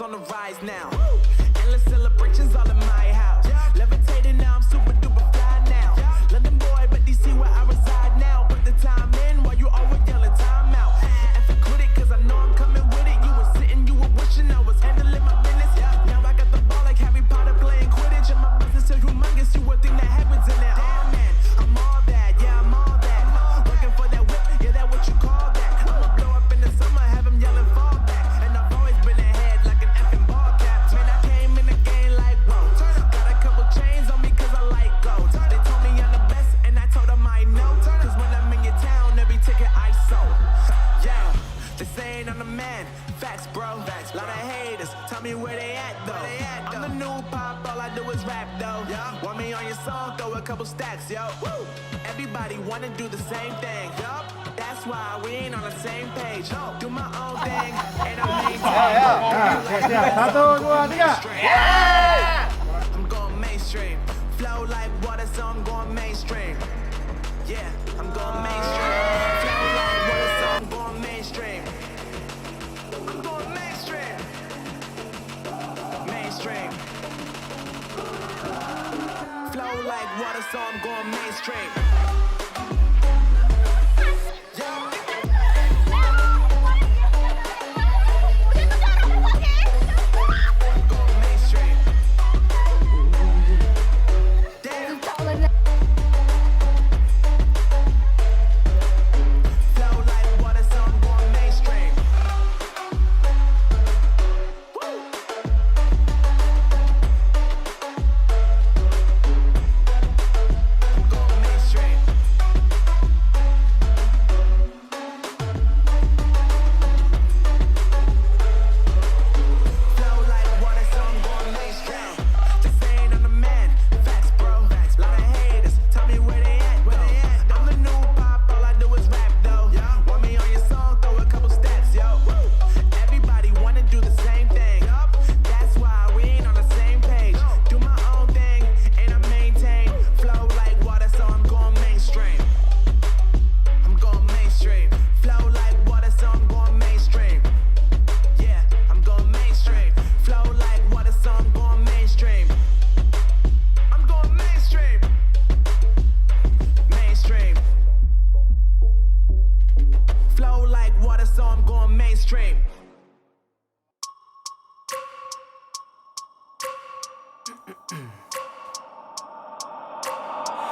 it's on the rise now. Endless celebrations all in my house. Levitating now, I'm super duper fly now. London boy, but DC where I reside now. Put the time in while you always yelling time out. And for quit it, cause I know I'm coming with it. You were sitting, you were wishing I was handling my business. Now I got the ball like Harry Potter playing Quidditch. And my business is humongous, you would think that happens in there. Damn man, I'm all that, yeah, I'm all that. Working for that whip, yeah, that what you call that. I'ma blow up in the summer, have him yelling fall back. And I've always been ahead like an effing ball cap. Man, I came in the game like, whoa. Got a couple chains on me cause I like gold. They told me I'm the best and I told them I know. Cause when I'm in your town, every ticket I sold. Yeah, they saying I'm the man. Facts, bro. Lot of haters, tell me where they at though. I'm the new pop, all I do is rap though. Want me on your song, throw a couple stacks, yo. Woo! Everybody wanna do the same thing. That's why we ain't on the same page. Do my own thing, and I'm I'm going mainstream. Flow like water, so I'm going mainstream. Yeah, I'm going mainstream. Flow like water, so I'm going mainstream. I'm going mainstream. Mainstream. Flow like water, so I'm going mainstream.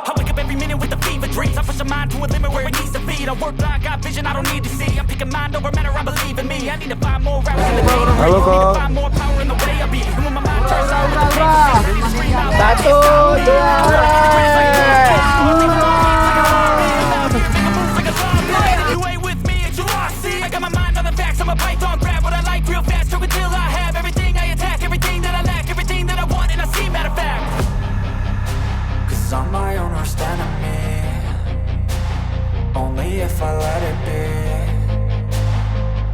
I wake up every minute with the fever dreams. I push my mind to a limit where it needs to be. I work blind, got vision I don't need to see. I'm picking mind over matter, I believe in me. I need to find more routes in the day. I need to find more power in the way I be. And when my mind turns on, Satu, you ain't with me, it's your lost. I got my mind on the facts, I'm a python, grab what I like real fast. Choke until I have everything I attack, everything that I lack, everything that I want, and I see matter of fact. Cause I'm my own worst enemy, only if I let it be.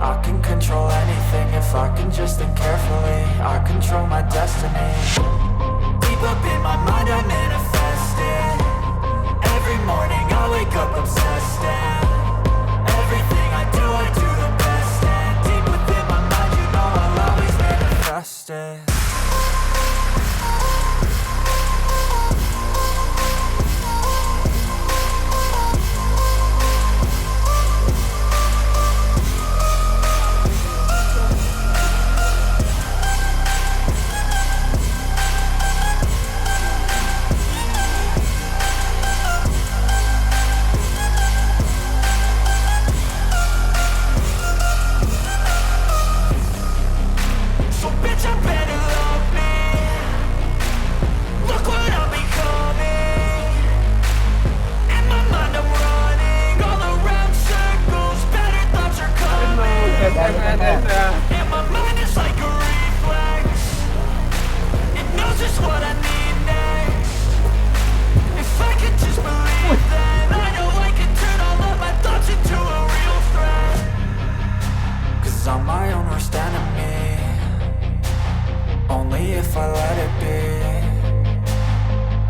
I can control anything if I can just think carefully. I control my destiny. Deep up in my mind I manifest it. Every morning I wake up obsessed, and everything I do the best. And deep within my mind you know I'll always manifest it. And my mind is like a reflex. It knows just what I need next. If I could just believe, then I know I can turn all of my thoughts into a real threat. Cause I'm my own worst enemy, only if I let it be.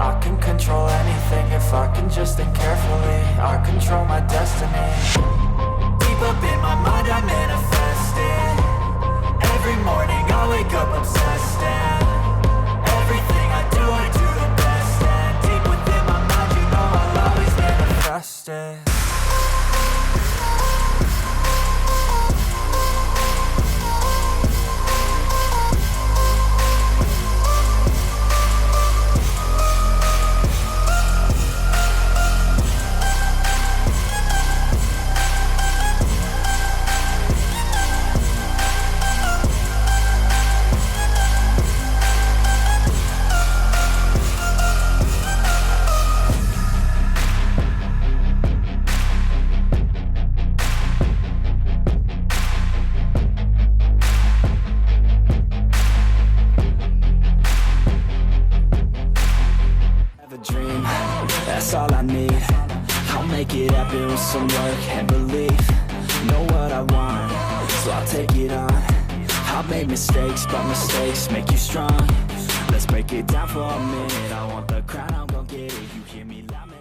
I can control anything if I can just think carefully. I control my destiny. Deep up in my mind I manifest it. Every morning I wake up obsessed, and everything I do the best. And deep within my mind, you know I'll always manifest it. That's all I need. I'll make it happen with some work and belief. Know what I want, so I'll take it on. I've made mistakes, but mistakes make you strong. Let's break it down for a minute. I want the crown, I'm gon' get it. You hear me loud, man.